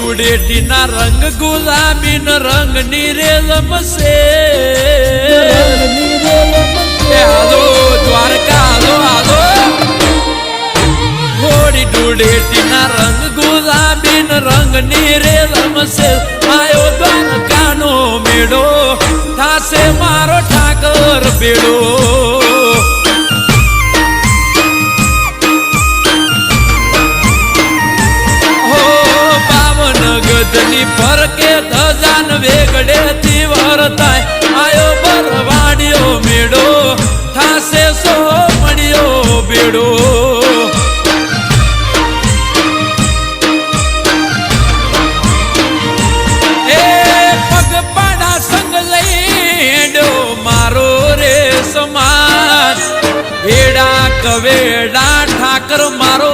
ડુડેટીના રંગ ગુલાબી ન રંગ નીરેલમશે હાલો દ્વારકા હાલો હાલો હોળી ડુડેટીના રંગ ગુલાબી ન રંગ નીરેલમશે આયો દ્વારકાનો મેળો થાશે મારો ઠાકર બેડો ફરકે ધજાન વેગડે થી વરતાય આયો બરવાડિયો મેળો થાશે સો મળ્યો બેડો એ પગપાડા સંગ લઈડો મારો રે સમાજ વેડા કવેડા ઠાકર મારો